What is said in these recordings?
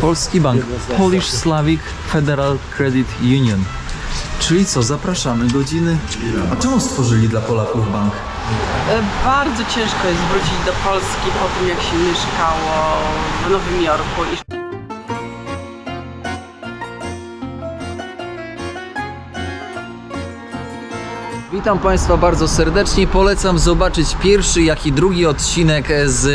Polski Bank, Polish Slavic Federal Credit Union. Czyli co, zapraszamy, godziny. A czemu stworzyli dla Polaków bank? Bardzo ciężko jest wrócić do Polski po tym, jak się mieszkało w Nowym Jorku. Witam Państwa bardzo serdecznie. Polecam zobaczyć pierwszy, jak i drugi odcinek z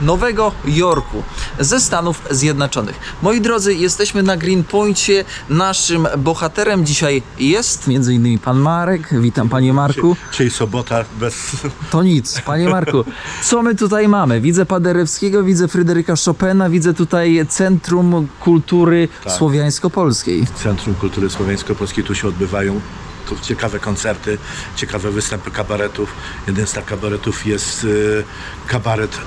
Nowego Jorku, ze Stanów Zjednoczonych. Moi drodzy, jesteśmy na Greenpoincie. Naszym bohaterem dzisiaj jest m.in. pan Marek. Witam, panie Marku. Dzisiaj sobota bez... To nic, panie Marku. Co my tutaj mamy? Widzę Paderewskiego, widzę Fryderyka Chopina, widzę tutaj Centrum Kultury Słowiańsko-Polskiej. Centrum Kultury Słowiańsko-Polskiej, tu się odbywają ciekawe koncerty, ciekawe występy kabaretów. Jeden z tych kabaretów jest kabaret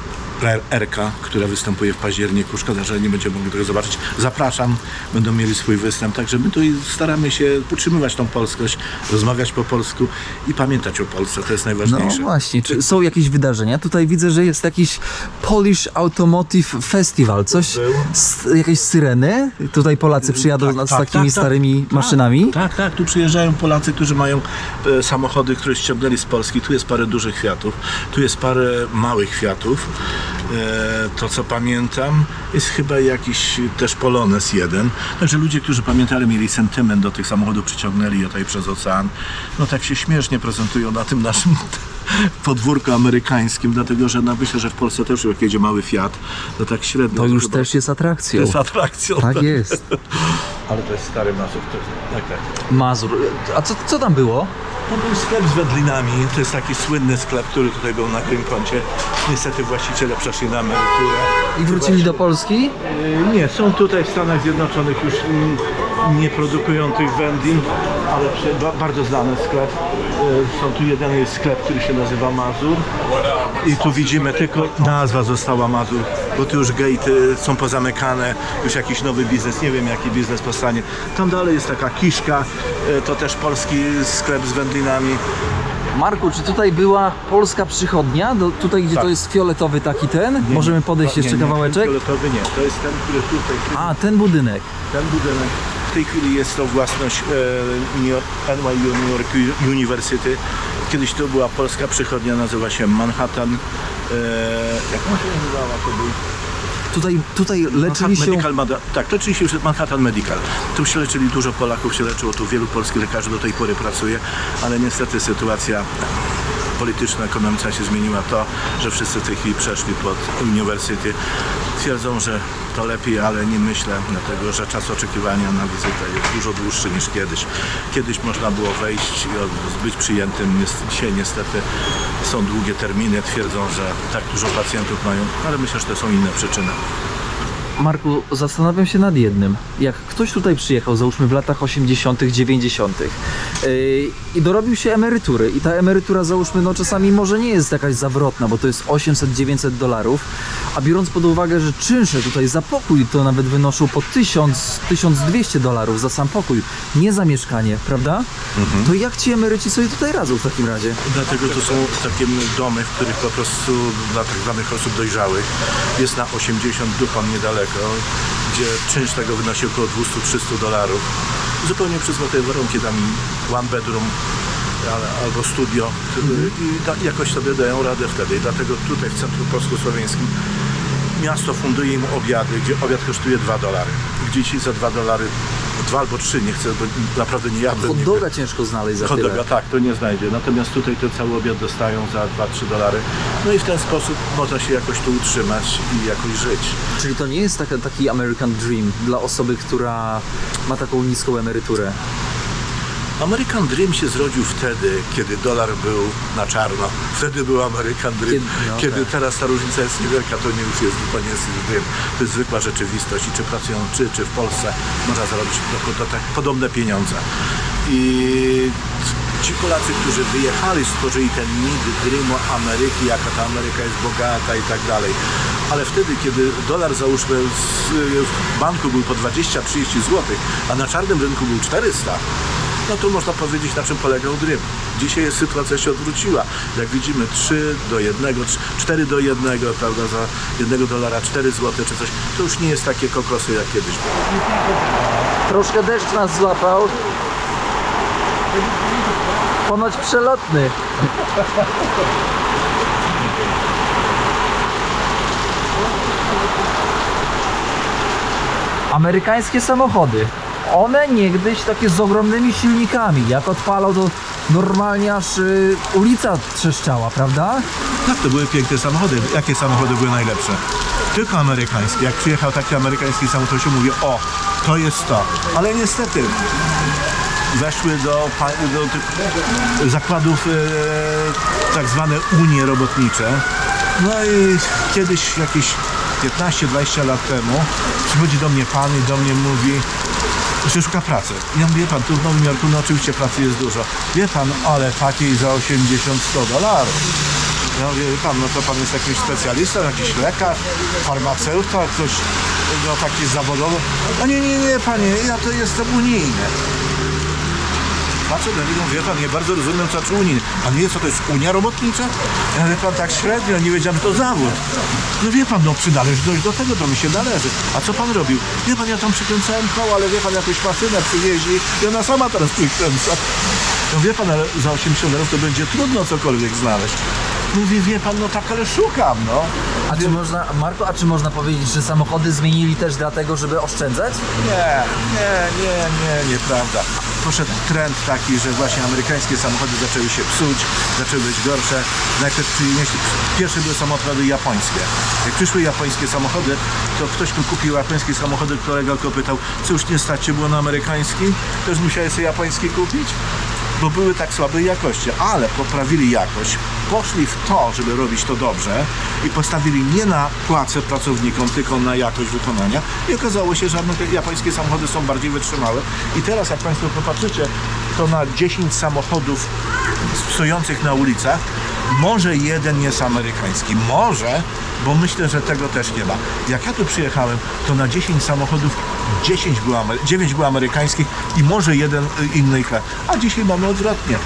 RK, która występuje w październiku. Szkoda, że nie będziemy mogli tego zobaczyć. Zapraszam, będą mieli swój występ. Także my tu staramy się podtrzymywać tą polskość, rozmawiać po polsku i pamiętać o Polsce. To jest najważniejsze. No właśnie, czy są jakieś wydarzenia? Tutaj widzę, że jest jakiś Polish Automotive Festival. Coś, jakieś syreny? Tutaj Polacy przyjadą z takimi starymi maszynami? Tak, tu przyjeżdżają Polacy, którzy mają samochody, które ściągnęli z Polski. Tu jest parę dużych Fiatów, tu jest parę małych Fiatów. To co pamiętam, jest chyba jakiś też Polones jeden. Także ludzie, którzy pamiętali, mieli sentyment do tych samochodów, przyciągnęli je tutaj przez ocean. No tak się śmiesznie prezentują na tym naszym podwórku amerykańskim, dlatego że myślę, że w Polsce też jak jedzie mały Fiat, to tak średnio. To już też jest atrakcją. To jest atrakcją. Tak jest. Ale to jest stary Mazur. Tak. Mazur. A co tam było? To był sklep z wędlinami. To jest taki słynny sklep, który tutaj był na Greenpoincie. Niestety właściciele przeszli na emeryturę. I wrócili do Polski? Nie, są tutaj w Stanach Zjednoczonych już nie produkują tych wędlin, ale bardzo znany sklep. Są tu jeden jest sklep, który się nazywa Mazur. I tu widzimy tylko nazwa została Mazur, bo tu już gatey są pozamykane, już jakiś nowy biznes, nie wiem jaki biznes powstanie. Tam dalej jest taka Kiszka, to też polski sklep z wędlinami. Marku, czy tutaj była polska przychodnia? Tutaj, gdzie to jest fioletowy taki ten? Możemy podejść jeszcze kawałeczek? Fioletowy nie, to jest ten, który tutaj. A, ten budynek. Ten budynek. W tej chwili jest to własność NYU New York University. Kiedyś to była polska przychodnia, nazywa się Manhattan. Jak on się nazywała? To był... Tutaj leczyli się... Tak, leczyli się Manhattan Medical. Tu się leczyli, dużo Polaków się leczyło, tu wielu polskich lekarzy do tej pory pracuje, ale niestety sytuacja polityczna, ekonomiczna się zmieniła to, że wszyscy w tej chwili przeszli pod uniwersytet. Twierdzą, że to lepiej, ale nie myślę, dlatego że czas oczekiwania na wizytę jest dużo dłuższy niż kiedyś. Kiedyś można było wejść i być przyjętym, dzisiaj niestety są długie terminy, twierdzą, że tak dużo pacjentów mają, ale myślę, że to są inne przyczyny. Marku, zastanawiam się nad jednym. Jak ktoś tutaj przyjechał, załóżmy w latach 80., 90. I dorobił się emerytury i ta emerytura, załóżmy, no czasami może nie jest jakaś zawrotna, bo to jest $800-900, a biorąc pod uwagę, że czynsze tutaj za pokój to nawet wynoszą po $1000-1200 za sam pokój, nie za mieszkanie, prawda? To jak ci emeryci sobie tutaj radzą w takim razie? Dlatego to są takie domy, w których po prostu dla tak zwanych osób dojrzałych jest na 80 duchom niedaleko, gdzie czynsz tego wynosi około $200-300. Zupełnie przyzwoite warunki, tam one bedroom albo studio i jakoś sobie dają radę wtedy. I dlatego tutaj w Centrum Polsko-Słowiańskim miasto funduje im obiady, gdzie obiad kosztuje $2. Gdzie ci za $2, 2 albo 3, nie chcę, bo naprawdę nie jadłem. Hot doga ciężko znaleźć za tyle. Hot doga, tak, to nie znajdzie. Natomiast tutaj ten cały obiad dostają za $2-3. No i w ten sposób można się jakoś tu utrzymać i jakoś żyć. Czyli to nie jest taki American Dream dla osoby, która ma taką niską emeryturę? American Dream się zrodził wtedy, kiedy dolar był na czarno. Wtedy był American Dream. Kiedy teraz ta różnica jest niewielka, to nie już jest, to nie jest dream. To jest zwykła rzeczywistość i czy pracują, czy w Polsce można zarobić tak podobne pieniądze. I ci Polacy, którzy wyjechali, stworzyli ten mit dreamu Ameryki, jaka ta Ameryka jest bogata i tak dalej. Ale wtedy, kiedy dolar, załóżmy, w banku był po 20-30 zł, a na czarnym rynku był 400, No to można powiedzieć, na czym polegał Dream. Dzisiaj sytuacja się odwróciła. Jak widzimy 4 do 1, prawda, za $1 4 zł czy coś, to już nie jest takie kokosy jak kiedyś było. Troszkę deszcz nas złapał. Ponoć przelotny. Amerykańskie samochody. One niegdyś takie z ogromnymi silnikami. Jak odpalał, to normalnie aż ulica trzeszczała, prawda? Tak, to były piękne samochody. Jakie samochody były najlepsze? Tylko amerykańskie. Jak przyjechał taki amerykański samochód, to się mówi, o, to jest to. Ale niestety weszły do tych zakładów tak zwane unie robotnicze. No i kiedyś, jakieś 15-20 lat temu, przychodzi do mnie pan i do mnie mówi, że szuka pracy. Ja mówię, wie pan, tu w Nowym Jorku, no oczywiście pracy jest dużo. Wie pan, ale takiej za $80-100. Ja mówię, wie pan, no to pan jest jakiś specjalista, jakiś lekarz, farmaceuta, ktoś no, taki zawodowy. A nie, panie, ja to jestem unijny. Patrzę na niego, wie pan, nie bardzo rozumiem, co znaczy unijny. A nie, co to jest Unia Robotnicza? Ja wie pan, tak średnio, nie wiedziałem, to zawód. No wie pan, no przynależność do tego, to mi się należy. A co pan robił? Wie pan, ja tam przykręcałem koło, ale wie pan, jakąś maszynę przywieźli i ona sama teraz przykręca. No wie pan, ale za $80 to będzie trudno cokolwiek znaleźć. Mówi, wie pan, no tak, ale szukam, no. A czy można, Marko, a czy można powiedzieć, że samochody zmienili też dlatego, żeby oszczędzać? Nie, nieprawda. Poszedł trend taki, że właśnie amerykańskie samochody zaczęły się psuć, zaczęły być gorsze. Najpierw pierwsze były samochody japońskie. Jak przyszły japońskie samochody, to ktoś mi kupił japońskie samochody, kolega go pytał, co już nie stać cię było na amerykański? Też musiałeś sobie japoński kupić? Bo były tak słabej jakości, ale poprawili jakość, poszli w to, żeby robić to dobrze i postawili nie na płacę pracownikom, tylko na jakość wykonania i okazało się, że japońskie samochody są bardziej wytrzymałe i teraz jak Państwo popatrzycie, to na 10 samochodów stojących na ulicach może jeden jest amerykański, może, bo myślę, że tego też nie ma. Jak ja tu przyjechałem, to na 10 samochodów 9 było amerykańskich i może jeden inny kraj. A dzisiaj mamy odwrotnie.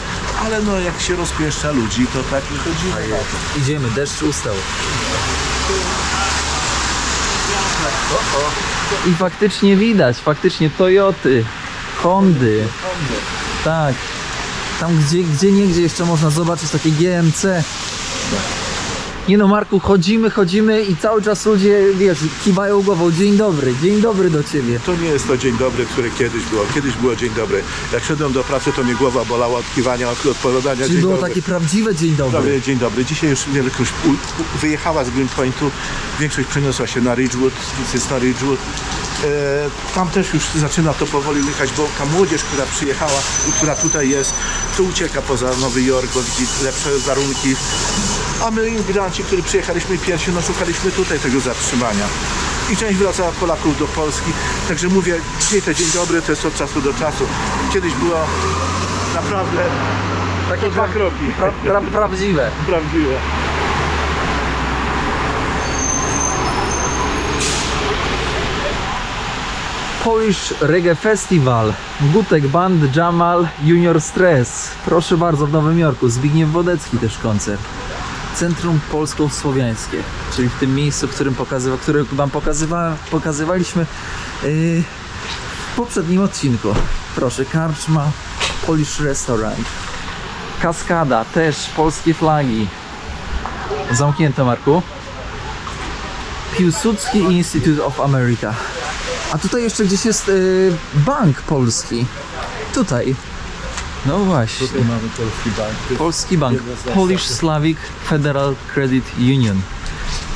Ale no jak się rozpieszcza ludzi, to tak nie chodzi. Idziemy, deszcz ustał. I faktycznie widać, Toyoty, Hondy. Tak. Tam gdzie niegdzie jeszcze można zobaczyć takie GMC. Nie no, Marku, chodzimy i cały czas ludzie, wiesz, kiwają głową. Dzień dobry do ciebie. To nie jest to dzień dobry, który kiedyś było. Kiedyś było dzień dobry. Jak szedłem do pracy, to mnie głowa bolała od kiwania, od odpowiadania. Czyli było takie prawdziwe dzień dobry. Prawie dzień dobry. Dzisiaj już większość wyjechała z Greenpointu, większość przeniosła się na Ridgewood, nic jest na Ridgewood. Tam też już zaczyna to powoli jechać, bo ta młodzież, która przyjechała i która tutaj jest, to ucieka poza Nowy Jork, bo widzi lepsze warunki. A my imigranci, którzy przyjechaliśmy pierwsi, no szukaliśmy tutaj tego zatrzymania. I część wraca Polaków do Polski. Także mówię, dzisiaj to dzień dobry, to jest od czasu do czasu. Kiedyś było naprawdę takie 2 kroki. Prawdziwe. Prawdziwe. Polish Reggae Festival, Gutek Band, Jamal, Junior Stress. Proszę bardzo, w Nowym Jorku. Zbigniew Wodecki też koncert. Centrum Polsko-Słowiańskie, czyli w tym miejscu, które wam pokazywaliśmy w poprzednim odcinku. Proszę, karczma, Polish Restaurant. Kaskada, też polskie flagi. Zamknięte, Marku. Piłsudski Institute of America. A tutaj jeszcze gdzieś jest bank polski. Tutaj. No właśnie. Tutaj mamy polski bank. Polski bank. Polish Slavic Federal Credit Union.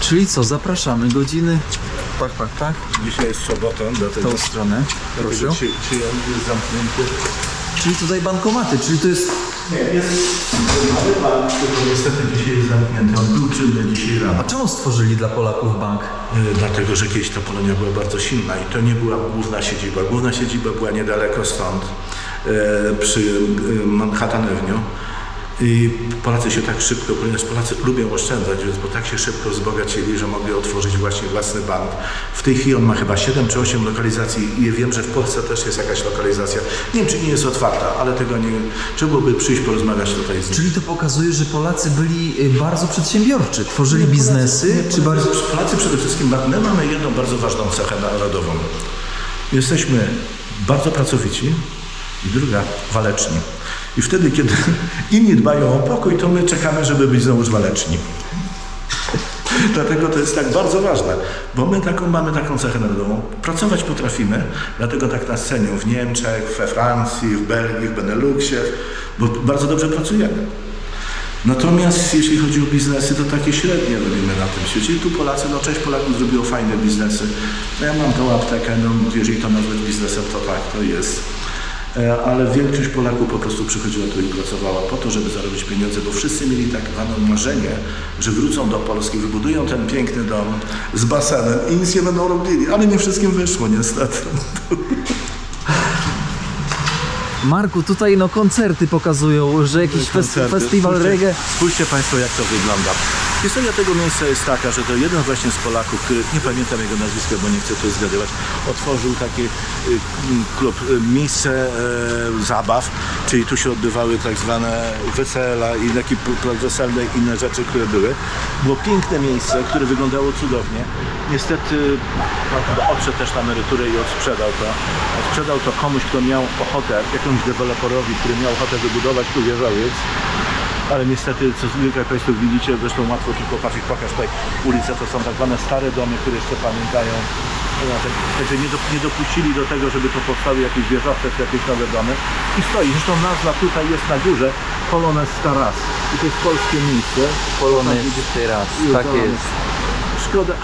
Czyli co, zapraszamy. Godziny. Pak. Dzisiaj jest sobota, dlatego Tą stronę. Proszę. dzisiaj jest zamknięty. Czyli tutaj bankomaty, czyli to jest... Mamy bank, tylko niestety dzisiaj jest zamknięty. On był czynny dzisiaj rano. A czemu stworzyli dla Polaków bank? Dlatego, że kiedyś ta Polonia była bardzo silna i to nie była główna siedziba. Główna siedziba była niedaleko stąd, przy Manhattan Avenue. I Polacy się tak szybko, ponieważ Polacy lubią oszczędzać, więc bo tak się szybko wzbogacili, że mogli otworzyć właśnie własny bank. W tej chwili on ma chyba 7 czy 8 lokalizacji i wiem, że w Polsce też jest jakaś lokalizacja. Nie wiem, czy nie jest otwarta, ale tego nie... Trzeba byłoby przyjść, porozmawiać tutaj z nim. Czyli to pokazuje, że Polacy byli bardzo przedsiębiorczy, tworzyli biznesy, czy bardziej... Polacy przede wszystkim, my mamy jedną bardzo ważną cechę narodową. Jesteśmy bardzo pracowici i druga, waleczni. I wtedy, kiedy inni dbają o pokój, to my czekamy, żeby być znowuż waleczni. Dlatego to jest tak bardzo ważne, bo my mamy taką cechę narodową. Pracować potrafimy, dlatego tak nas cenią w Niemczech, we Francji, w Belgii, w Beneluxie, bo bardzo dobrze pracujemy. Natomiast jeśli chodzi o biznesy, to takie średnie robimy na tym świecie. I tu Polacy, część Polaków zrobiło fajne biznesy. Ja mam tą aptekę, jeżeli to nazwać biznesem, to tak, to jest. Ale większość Polaków po prostu przychodziła tu i pracowała po to, żeby zarobić pieniądze, bo wszyscy mieli tak zwane marzenie, że wrócą do Polski, wybudują ten piękny dom z basenem i nic nie będą robili, ale nie wszystkim wyszło niestety. Marku, tutaj koncerty pokazują, że jakiś festiwal reggae... Spójrzcie Państwo, jak to wygląda. Historia tego miejsca jest taka, że to jeden właśnie z Polaków, który, nie pamiętam jego nazwiska, bo nie chcę tu zgadywać, otworzył taki klub, miejsce zabaw, czyli tu się odbywały tak zwane wesela i takie weselne i inne rzeczy, które były. Było piękne miejsce, które wyglądało cudownie. Niestety odszedł też na emeryturę i odsprzedał to. Sprzedał to komuś, kto miał ochotę, jakiemuś deweloperowi, który miał ochotę wybudować tu wieżowiec. Ale niestety, co zwykle Państwo widzicie, zresztą łatwo tylko patrzeć, pokaż tutaj ulice, to są tak zwane stare domy, które jeszcze pamiętają. Także nie dopuścili do tego, żeby to powstały jakieś wieżowce czy jakieś nowe domy. I stoi, zresztą nazwa tutaj jest na górze, Polonez Taras. I to jest polskie miejsce. Polonez Taras, tak jest.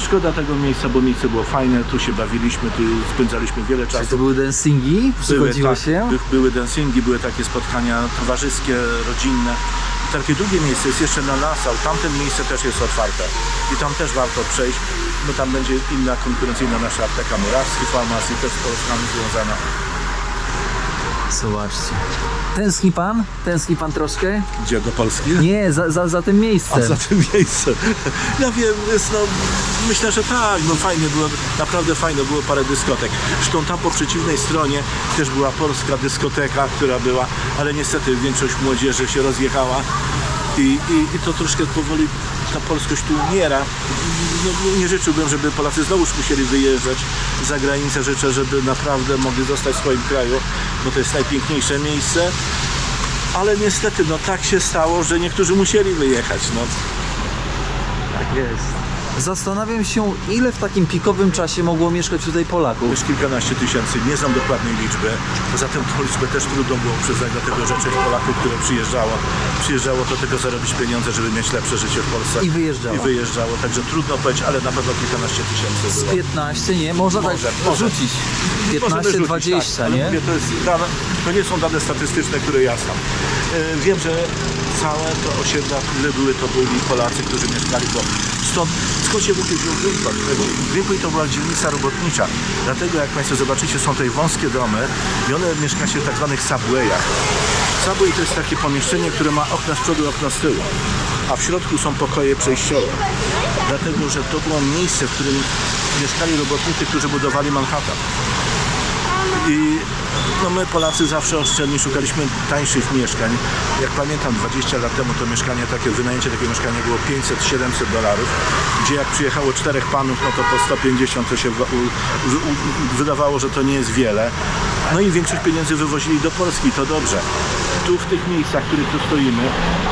Szkoda tego miejsca, bo miejsce było fajne, tu się bawiliśmy, tu spędzaliśmy wiele czasu. Czy to były dancingi? Przychodziło się? Były dancingi, były takie spotkania towarzyskie, rodzinne. Takie drugie miejsce jest jeszcze na Nassau, tamten miejsce też jest otwarte i tam też warto przejść, bo tam będzie inna konkurencyjna nasza apteka Murawski Farmacji, też z Polskami związana. Zobaczcie. Tęskni pan? Tęskni pan troszkę? Gdzie, do Polski? Nie, za tym miejscem. A za tym miejscem. Ja wiem, myślę, że tak, fajnie było, naprawdę fajne było parę dyskotek. Zresztą tam po przeciwnej stronie też była polska dyskoteka, która była, ale niestety większość młodzieży się rozjechała i to troszkę powoli ta polskość tu umiera. Nie życzyłbym, żeby Polacy znowuż musieli wyjeżdżać za granicę. Życzę, żeby naprawdę mogli zostać w swoim kraju, bo to jest najpiękniejsze miejsce. Ale niestety, tak się stało, że niektórzy musieli wyjechać. Tak jest. Zastanawiam się, ile w takim pikowym czasie mogło mieszkać tutaj Polaków. Już kilkanaście tysięcy, nie znam dokładnej liczby. Poza tym tą liczbę też trudno było przyznać, dlatego że część Polaków, które przyjeżdżało do tego zarobić pieniądze, żeby mieć lepsze życie w Polsce. I wyjeżdżało. Także trudno powiedzieć, ale na pewno kilkanaście tysięcy Z było. 15, nie? Można tak rzucić. 15, 20, tak, nie? Mówię, to nie są dane statystyczne, które ja znam. Wiem, że całe to osiedla, które byli Polacy, którzy mieszkali, bo skąd się mógł wziąć Greenpoint? Greenpoint to była dzielnica robotnicza. Dlatego jak Państwo zobaczycie, są tutaj wąskie domy i one mieszkają się w tak zwanych subwayach. Subway to jest takie pomieszczenie, które ma okna z przodu, okna z tyłu, a w środku są pokoje przejściowe. Dlatego, że to było miejsce, w którym mieszkali robotnicy, którzy budowali Manhattan. I my Polacy zawsze oszczędnie szukaliśmy tańszych mieszkań. Jak pamiętam 20 lat temu to wynajęcie takiego mieszkania było $500–700, gdzie jak przyjechało 4 panów, to po 150 to się wydawało, że to nie jest wiele. I większość pieniędzy wywozili do Polski, to dobrze. Tu w tych miejscach, w których tu stoimy,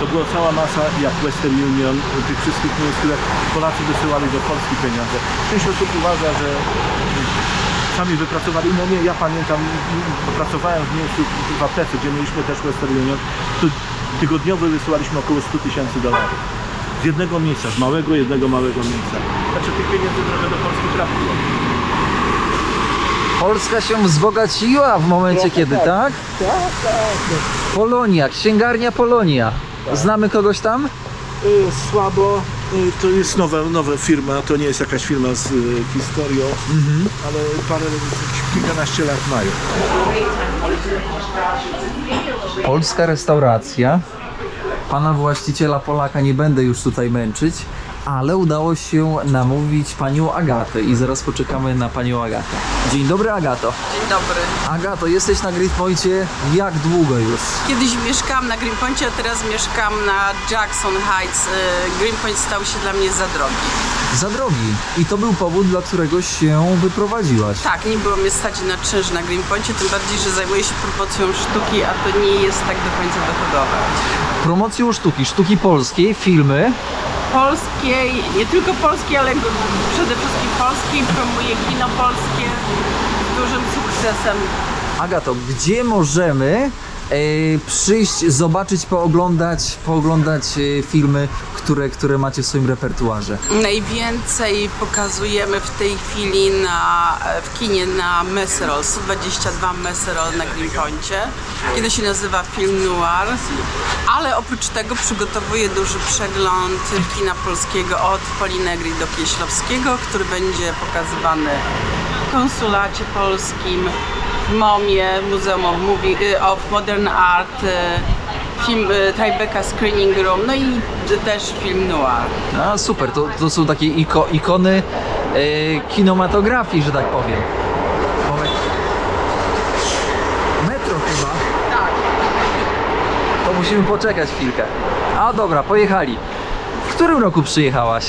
to była cała masa jak Western Union, tych wszystkich miejsc, które Polacy wysyłali do Polski pieniądze. Część osób uważa, że sami wypracowali, ja pamiętam, pracowałem w miejscu w aptece, gdzie mieliśmy też Western Union, to tygodniowo wysyłaliśmy około $100,000 z jednego miejsca, z jednego małego miejsca. Znaczy tych pieniędzy trochę do Polski trafiło. Polska się wzbogaciła w momencie kiedy, tak? Tak. Polonia, księgarnia Polonia. Znamy kogoś tam? Słabo. To jest nowa firma, to nie jest jakaś firma z historią, ale kilkanaście lat mają. Polska restauracja. Pana właściciela Polaka nie będę już tutaj męczyć, ale udało się namówić panią Agatę i zaraz poczekamy na panią Agatę. Dzień dobry, Agato. Dzień dobry. Agato, jesteś na Greenpoincie jak długo już? Kiedyś mieszkałam na Greenpoincie, a teraz mieszkam na Jackson Heights. Greenpoint stał się dla mnie za drogi. Za drogi. I to był powód, dla którego się wyprowadziłaś. Tak, nie było mnie stać na czynsz na Greenpoincie, tym bardziej, że zajmuję się promocją sztuki, a to nie jest tak do końca dochodowe. Promocją sztuki, sztuki polskiej, filmy. Polskiej, nie tylko polskiej, ale przede wszystkim polskiej, promuję kino polskie z dużym sukcesem. Agato, gdzie możemy przyjść, zobaczyć, pooglądać filmy, które macie w swoim repertuarze? Najwięcej pokazujemy w tej chwili w kinie na Messerol, 122 Messerol na Greenpoincie, kiedy się nazywa Film Noir, ale oprócz tego przygotowuję duży przegląd kina polskiego od Polinegry do Kieślowskiego, który będzie pokazywany w Konsulacie Polskim, w MOMie, Muzeum of Modern Art, film Tribeca Screening Room, no i też film noir. A super, to są takie ikony kinematografii, że tak powiem. Metro chyba. Tak. To musimy poczekać chwilkę. A dobra, pojechali. W którym roku przyjechałaś?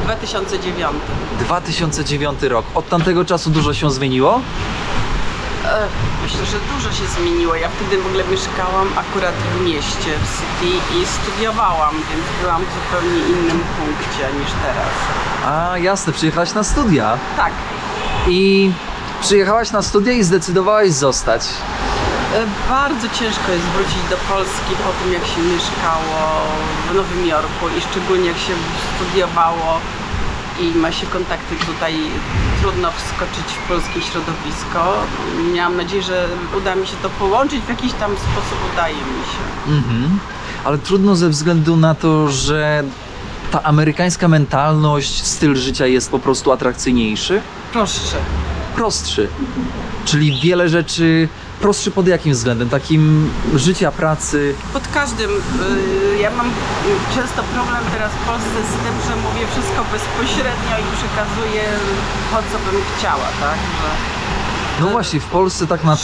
2009. 2009 rok. Od tamtego czasu dużo się zmieniło? Myślę, że dużo się zmieniło. Ja wtedy w ogóle mieszkałam akurat w mieście, w City i studiowałam, więc byłam w zupełnie innym punkcie niż teraz. A jasne, przyjechałaś na studia. Tak. I przyjechałaś na studia i zdecydowałaś zostać. Bardzo ciężko jest wrócić do Polski po tym, jak się mieszkało w Nowym Jorku i szczególnie jak się studiowało i ma się kontakty tutaj, trudno wskoczyć w polskie środowisko. Miałam nadzieję, że uda mi się to połączyć, w jakiś tam sposób udaje mi się. Ale trudno ze względu na to, że ta amerykańska mentalność, styl życia jest po prostu atrakcyjniejszy, prostszy. Czyli wiele rzeczy prostszy pod jakim względem? Takim życia, pracy? Pod każdym. Ja mam często problem teraz w Polsce z tym, że mówię wszystko bezpośrednio i przekazuję to, co bym chciała, tak? No właśnie, w Polsce tak na...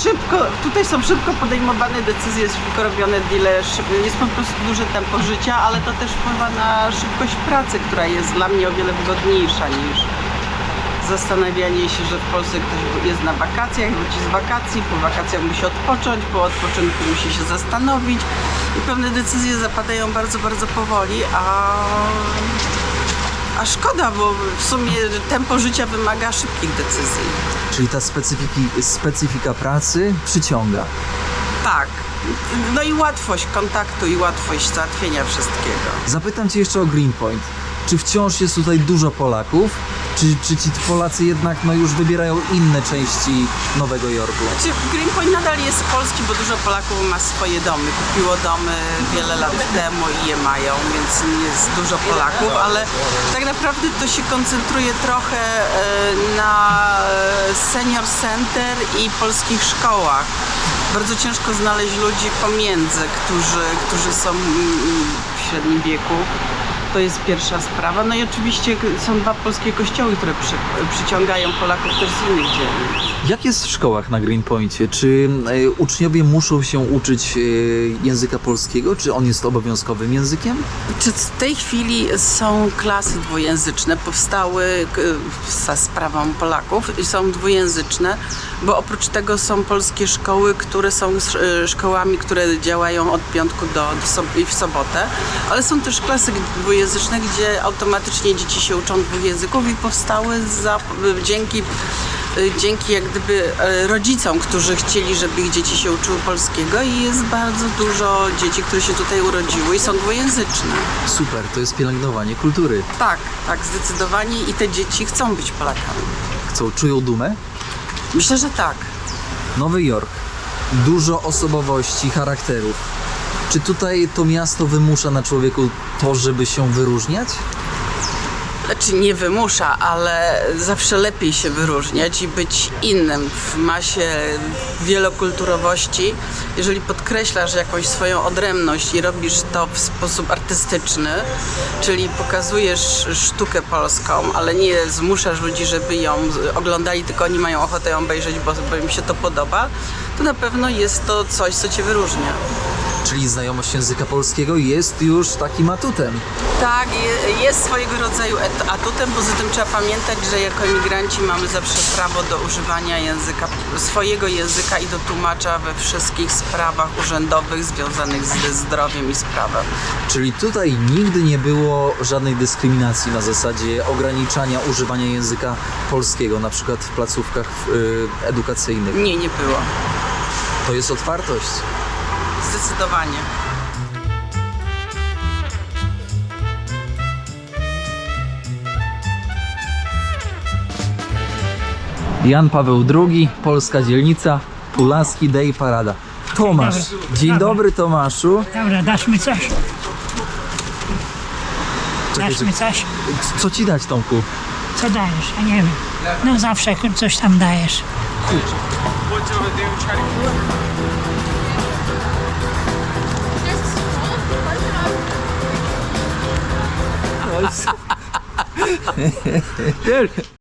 Tutaj są szybko podejmowane decyzje, jest szybko robione deale, jest po prostu duże tempo życia, ale to też wpływa na szybkość pracy, która jest dla mnie o wiele wygodniejsza niż zastanawianie się, że w Polsce ktoś jest na wakacjach, wróci z wakacji, po wakacjach musi odpocząć, po odpoczynku musi się zastanowić i pewne decyzje zapadają bardzo, bardzo powoli, a szkoda, bo w sumie tempo życia wymaga szybkich decyzji. Czyli ta specyfika pracy przyciąga. Tak. No i łatwość kontaktu i łatwość załatwienia wszystkiego. Zapytam Cię jeszcze o Greenpoint. Czy wciąż jest tutaj dużo Polaków? Czy ci Polacy jednak już wybierają inne części Nowego Jorku? Greenpoint nadal jest polski, bo dużo Polaków ma swoje domy. Kupiło domy wiele lat temu i je mają, więc jest dużo Polaków, ale tak naprawdę to się koncentruje trochę na senior center i polskich szkołach. Bardzo ciężko znaleźć ludzi pomiędzy, którzy są w średnim wieku. To jest pierwsza sprawa. No i oczywiście są dwa polskie kościoły, które przyciągają Polaków też z innych dzielnic. Jak jest w szkołach na Greenpoincie? Czy uczniowie muszą się uczyć języka polskiego? Czy on jest obowiązkowym językiem? W tej chwili są klasy dwujęzyczne, powstały za sprawą Polaków i są dwujęzyczne, bo oprócz tego są polskie szkoły, które są szkołami, które działają od piątku i w sobotę, ale są też klasy dwujęzyczne, gdzie automatycznie dzieci się uczą dwóch języków i powstały dzięki jak gdyby rodzicom, którzy chcieli, żeby ich dzieci się uczyły polskiego i jest bardzo dużo dzieci, które się tutaj urodziły i są dwujęzyczne. Super, to jest pielęgnowanie kultury. Tak, zdecydowanie i te dzieci chcą być Polakami. Czują dumę? Myślę, że tak. Nowy Jork. Dużo osobowości, charakterów. Czy tutaj to miasto wymusza na człowieku to, żeby się wyróżniać? Znaczy nie wymusza, ale zawsze lepiej się wyróżniać i być innym w masie wielokulturowości. Jeżeli podkreślasz jakąś swoją odrębność i robisz to w sposób artystyczny, czyli pokazujesz sztukę polską, ale nie zmuszasz ludzi, żeby ją oglądali, tylko oni mają ochotę ją obejrzeć, bo im się to podoba, to na pewno jest to coś, co cię wyróżnia. Czyli znajomość języka polskiego jest już takim atutem. Tak, jest swojego rodzaju atutem. Poza tym trzeba pamiętać, że jako emigranci mamy zawsze prawo do używania swojego języka i do tłumacza we wszystkich sprawach urzędowych związanych ze zdrowiem i z prawem. Czyli tutaj nigdy nie było żadnej dyskryminacji na zasadzie ograniczania używania języka polskiego, na przykład w placówkach edukacyjnych. Nie było. To jest otwartość. Zdecydowanie. Jan Paweł II, polska dzielnica, Pulaski Day Parada. Tomasz. Dzień dobry, Tomaszu. Dobra, dasz mi coś? Dasz mi coś? Co ci dać, Tomku? Co dajesz? Ja nie wiem. No zawsze coś tam dajesz.